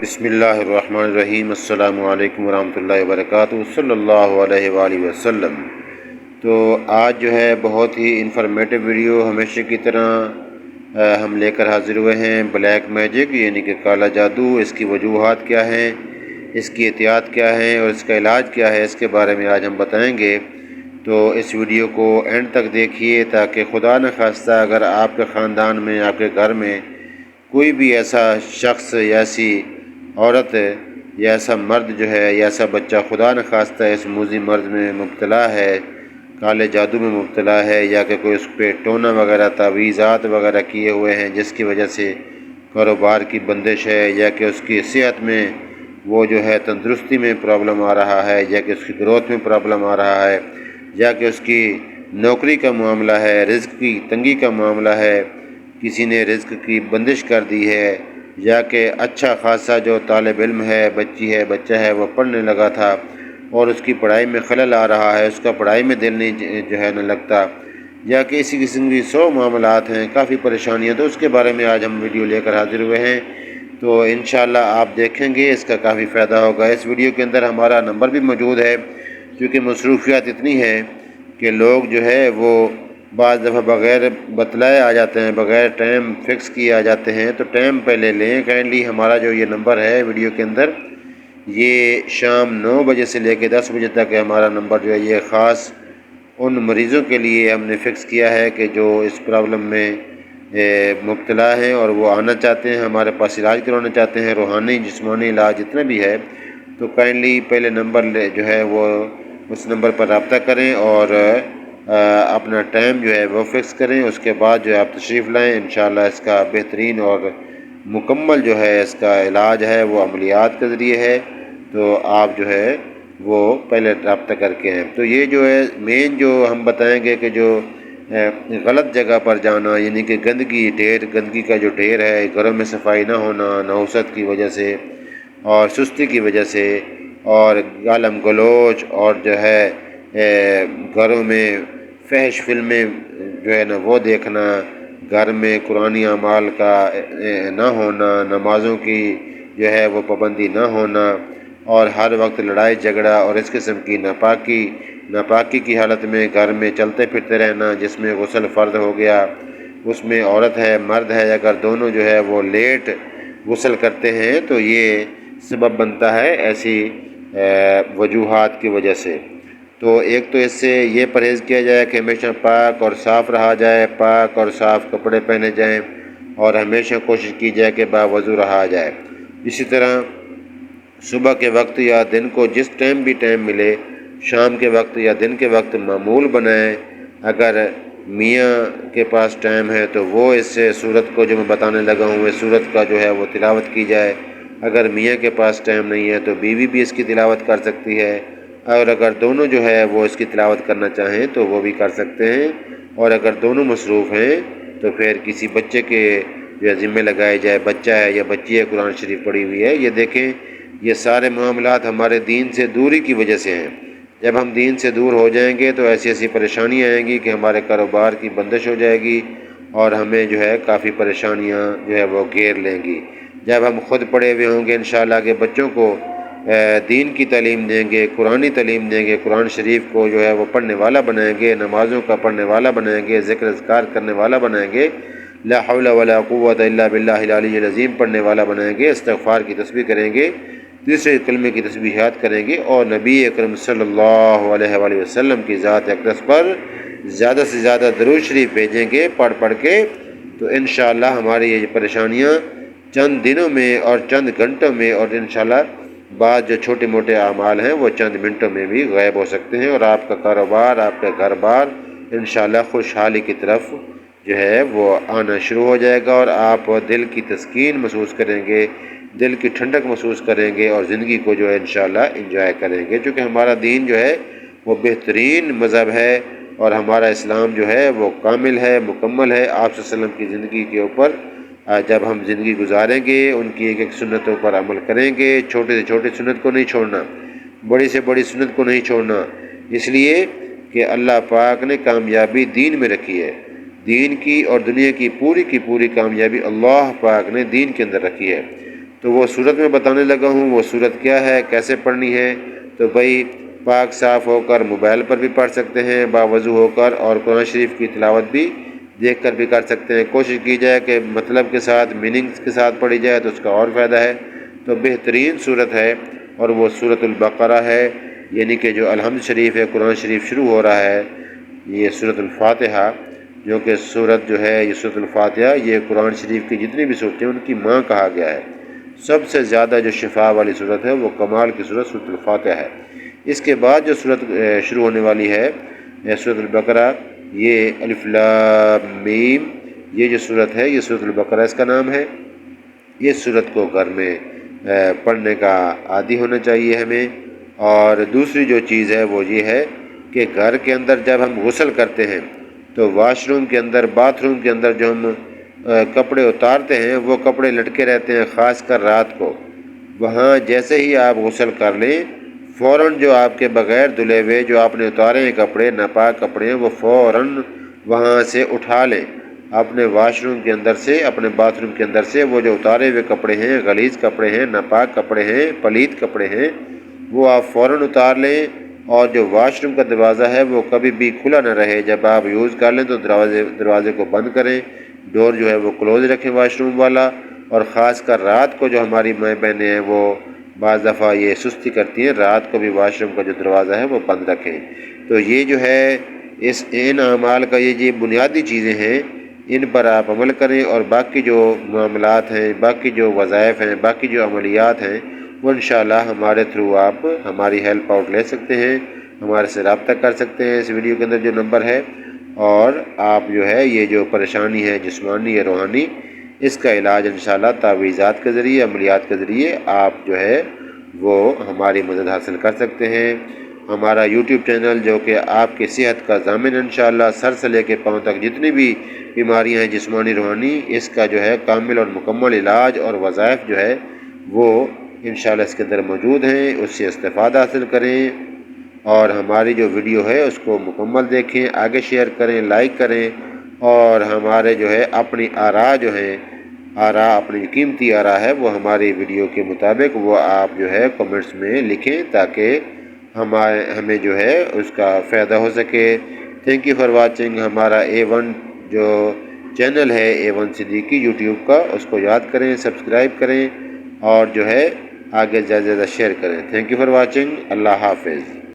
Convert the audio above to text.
بسم اللہ الرحمن الرحیم۔ السلام علیکم ورحمۃ اللہ وبرکاتہ، صلی اللہ علیہ وآلہ وسلم۔ تو آج جو ہے بہت ہی انفارمیٹیو ویڈیو ہمیشہ کی طرح ہم لے کر حاضر ہوئے ہیں۔ بلیک میجک یعنی کہ کالا جادو، اس کی وجوہات کیا ہیں، اس کی احتیاط کیا ہے اور اس کا علاج کیا ہے، اس کے بارے میں آج ہم بتائیں گے۔ تو اس ویڈیو کو اینڈ تک دیکھیے تاکہ خدا نخواستہ اگر آپ کے خاندان میں، آپ کے گھر میں کوئی بھی ایسا شخص یا ایسی عورت یا ایسا مرد جو ہے یا ایسا بچہ خدا نخواستہ اس موذی مرض میں مبتلا ہے، کالے جادو میں مبتلا ہے، یا کہ کوئی اس پہ ٹونا وغیرہ تعویذات وغیرہ کیے ہوئے ہیں جس کی وجہ سے کاروبار کی بندش ہے، یا کہ اس کی صحت میں وہ جو ہے تندرستی میں پرابلم آ رہا ہے، یا کہ اس کی گروتھ میں پرابلم آ رہا ہے، یا کہ اس کی نوکری کا معاملہ ہے، رزق کی تنگی کا معاملہ ہے، کسی نے رزق کی بندش کر دی ہے، یا کہ اچھا خاصا جو طالب علم ہے، بچی ہے، بچہ ہے، وہ پڑھنے لگا تھا اور اس کی پڑھائی میں خلل آ رہا ہے، اس کا پڑھائی میں دل نہیں جو ہے نہ لگتا، یا کہ اسی قسم کی 100 معاملات ہیں، کافی پریشانیاں، تو اس کے بارے میں آج ہم ویڈیو لے کر حاضر ہوئے ہیں۔ تو انشاءاللہ آپ دیکھیں گے، اس کا کافی فائدہ ہوگا۔ اس ویڈیو کے اندر ہمارا نمبر بھی موجود ہے، کیونکہ مصروفیات اتنی ہیں کہ لوگ جو ہے وہ بعض دفعہ بغیر بتلائے آ جاتے ہیں، بغیر ٹائم فکس کیے آ جاتے ہیں، تو ٹائم پہلے لیں کائنڈلی۔ ہمارا جو یہ نمبر ہے ویڈیو کے اندر، یہ شام 9 بجے سے لے کے 10 بجے تک ہے ہمارا نمبر جو ہے، یہ خاص ان مریضوں کے لیے ہم نے فکس کیا ہے کہ جو اس پرابلم میں مبتلا ہیں اور وہ آنا چاہتے ہیں، ہمارے پاس علاج کروانا چاہتے ہیں، روحانی جسمانی علاج جتنا بھی ہے، تو کائنڈلی پہلے نمبر جو ہے وہ اس نمبر پر رابطہ کریں اور اپنا ٹائم جو ہے وہ فکس کریں۔ اس کے بعد جو ہے آپ تشریف لائیں، انشاءاللہ اس کا بہترین اور مکمل جو ہے اس کا علاج ہے وہ عملیات کے ذریعے ہے، تو آپ جو ہے وہ پہلے رابطہ کر کے ہیں۔ تو یہ جو ہے مین جو ہم بتائیں گے کہ جو غلط جگہ پر جانا، یعنی کہ گندگی کا جو ڈھیر ہے، گھروں میں صفائی نہ ہونا، نحوست کی وجہ سے اور سستی کی وجہ سے، اور گالم گلوچ، اور جو ہے گھروں میں فحش فلمیں جو ہے نا وہ دیکھنا، گھر میں قرآنی اعمال کا نہ ہونا، نمازوں کی جو ہے وہ پابندی نہ ہونا، اور ہر وقت لڑائی جھگڑا اور اس قسم کی ناپاکی کی حالت میں گھر میں چلتے پھرتے رہنا، جس میں غسل فرض ہو گیا، اس میں عورت ہے مرد ہے اگر دونوں جو ہے وہ لیٹ غسل کرتے ہیں تو یہ سبب بنتا ہے ایسی وجوہات کی وجہ سے۔ تو ایک تو اس سے یہ پرہیز کیا جائے کہ ہمیشہ پاک اور صاف رہا جائے، پاک اور صاف کپڑے پہنے جائیں، اور ہمیشہ کوشش کی جائے کہ باوضو رہا جائے۔ اسی طرح صبح کے وقت یا دن کو جس ٹائم بھی ٹائم ملے، شام کے وقت یا دن کے وقت معمول بنائیں۔ اگر میاں کے پاس ٹائم ہے تو وہ اس سے سورت کو جو میں بتانے لگا ہوں اس سورت کا جو ہے وہ تلاوت کی جائے۔ اگر میاں کے پاس ٹائم نہیں ہے تو بیوی بھی اس کی تلاوت کر سکتی ہے، اور اگر دونوں جو ہے وہ اس کی تلاوت کرنا چاہیں تو وہ بھی کر سکتے ہیں، اور اگر دونوں مصروف ہیں تو پھر کسی بچے کے جو ذمہ لگائے جائے، بچہ ہے یا بچی ہے قرآن شریف پڑھی ہوئی ہے۔ یہ دیکھیں، یہ سارے معاملات ہمارے دین سے دوری کی وجہ سے ہیں۔ جب ہم دین سے دور ہو جائیں گے تو ایسی پریشانیاں آئیں گی کہ ہمارے کاروبار کی بندش ہو جائے گی، اور ہمیں جو ہے کافی پریشانیاں جو ہے وہ گھیر لیں گی۔ جب ہم خود پڑھے ہوئے ہوں گے انشاءاللہ کہ بچوں کو دین کی تعلیم دیں گے، قرآنی تعلیم دیں گے، قرآن شریف کو جو ہے وہ پڑھنے والا بنائیں گے، نمازوں کا پڑھنے والا بنائیں گے، ذکر اذکار کرنے والا بنائیں گے، لا حول ولا قوت الا باللہ العلی العظیم پڑھنے والا بنائیں گے، استغفار کی تسبیح کریں گے، تیسرے کلمے کی تسبیحات کریں گے، اور نبی اکرم صلی اللہ علیہ وآلہ وسلم کی ذات اقدس پر زیادہ سے زیادہ درود شریف بھیجیں گے پڑھ کے، تو انشاءاللہ ہماری یہ پریشانیاں چند دنوں میں اور چند گھنٹوں میں، اور انشاءاللہ بعض جو چھوٹے موٹے اعمال ہیں وہ چند منٹوں میں بھی غائب ہو سکتے ہیں، اور آپ کا کاروبار، آپ کا گھر بار انشاءاللہ خوشحالی کی طرف جو ہے وہ آنا شروع ہو جائے گا، اور آپ دل کی تسکین محسوس کریں گے، دل کی ٹھنڈک محسوس کریں گے، اور زندگی کو جو ہے انشاءاللہ انجوائے کریں گے، چونکہ ہمارا دین جو ہے وہ بہترین مذہب ہے، اور ہمارا اسلام جو ہے وہ کامل ہے، مکمل ہے۔ آپ صلی اللہ علیہ وسلم کی زندگی کے اوپر جب ہم زندگی گزاریں گے، ان کی ایک ایک سنتوں پر عمل کریں گے، چھوٹے سے چھوٹے سنت کو نہیں چھوڑنا، بڑی سے بڑی سنت کو نہیں چھوڑنا، اس لیے کہ اللہ پاک نے کامیابی دین میں رکھی ہے، دین کی اور دنیا کی پوری کامیابی اللہ پاک نے دین کے اندر رکھی ہے۔ تو وہ صورت میں بتانے لگا ہوں۔ وہ صورت کیا ہے، کیسے پڑھنی ہے؟ تو بھائی پاک صاف ہو کر موبائل پر بھی پڑھ سکتے ہیں، باوضو ہو کر، اور قرآن شریف کی تلاوت بھی دیکھ کر بھی کر سکتے ہیں۔ کوشش کی جائے کہ مطلب کے ساتھ، میننگز کے ساتھ پڑھی جائے تو اس کا اور فائدہ ہے۔ تو بہترین صورت ہے اور وہ سورۃ البقرہ ہے، یعنی کہ جو الحمد شریف ہے، قرآن شریف شروع ہو رہا ہے، یہ سورۃ الفاتحہ جو کہ سورت جو ہے، یہ سورۃ الفاتحہ یہ قرآن شریف کی جتنی بھی صورتیں ان کی ماں کہا گیا ہے۔ سب سے زیادہ جو شفا والی صورت ہے وہ کمال کی صورت سورۃ الفاتحہ ہے۔ اس کے بعد جو صورت شروع ہونے والی ہے سورۃ البقرہ، یہ الف لام میم، یہ جو صورت ہے یہ سورۃ البقرہ اس کا نام ہے۔ اس صورت کو گھر میں پڑھنے کا عادی ہونا چاہیے ہمیں۔ اور دوسری جو چیز ہے وہ یہ ہے کہ گھر کے اندر جب ہم غسل کرتے ہیں تو واش روم کے اندر، باتھ روم کے اندر جو ہم کپڑے اتارتے ہیں وہ کپڑے لٹکے رہتے ہیں، خاص کر رات کو۔ وہاں جیسے ہی آپ غسل کر لیں، فوراً جو آپ کے بغیر دھلے ہوئے جو آپ نے اتارے ہیں کپڑے، ناپاک کپڑے ہیں، وہ فوراً وہاں سے اٹھا لیں، اپنے واش روم کے اندر سے، اپنے باتھ روم کے اندر سے۔ وہ جو اتارے ہوئے کپڑے ہیں، غلیظ کپڑے ہیں، ناپاک کپڑے ہیں، پلید کپڑے ہیں، وہ آپ فوراً اتار لیں۔ اور جو واش روم کا دروازہ ہے وہ کبھی بھی کھلا نہ رہے۔ جب آپ یوز کر لیں تو دروازے کو بند کریں، ڈور جو ہے وہ کلوز رکھیں واش روم والا۔ اور خاص کر رات کو جو ہماری مائیں بہنیں ہیں وہ بعض دفعہ یہ سستی کرتی ہیں، رات کو بھی واش روم کا جو دروازہ ہے وہ بند رکھیں۔ تو یہ جو ہے ان اعمال کا یہ بنیادی چیزیں ہیں، ان پر آپ عمل کریں، اور باقی جو معاملات ہیں، باقی جو وظائف ہیں، باقی جو عملیات ہیں، وہ انشاءاللہ ہمارے تھرو آپ ہماری ہیلپ آؤٹ لے سکتے ہیں، ہمارے سے رابطہ کر سکتے ہیں۔ اس ویڈیو کے اندر جو نمبر ہے، اور آپ جو ہے یہ جو پریشانی ہے جسمانی یا روحانی، اس کا علاج انشاءاللہ تعویذات کے ذریعے، عملیات کے ذریعے آپ جو ہے وہ ہماری مدد حاصل کر سکتے ہیں۔ ہمارا یوٹیوب چینل جو کہ آپ کی صحت کا ضامن انشاءاللہ، سر سے لے کے پاؤں تک جتنی بھی بیماریاں ہیں جسمانی روحانی، اس کا جو ہے کامل اور مکمل علاج اور وظائف جو ہے وہ انشاءاللہ اس کے اندر موجود ہیں۔ اس سے استفادہ حاصل کریں، اور ہماری جو ویڈیو ہے اس کو مکمل دیکھیں، آگے شیئر کریں، لائک کریں، اور ہمارے جو ہے اپنی آراء جو ہیں، اپنی قیمتی آراء ہے وہ ہماری ویڈیو کے مطابق وہ آپ جو ہے کمنٹس میں لکھیں، تاکہ ہمیں جو ہے اس کا فائدہ ہو سکے۔ Thank you for watching. ہمارا A1 جو چینل ہے A1 صدیقی یوٹیوب کا، اس کو یاد کریں، سبسکرائب کریں، اور جو ہے آگے زیادہ سے زیادہ شیئر کریں۔ Thank you for watching. اللہ حافظ۔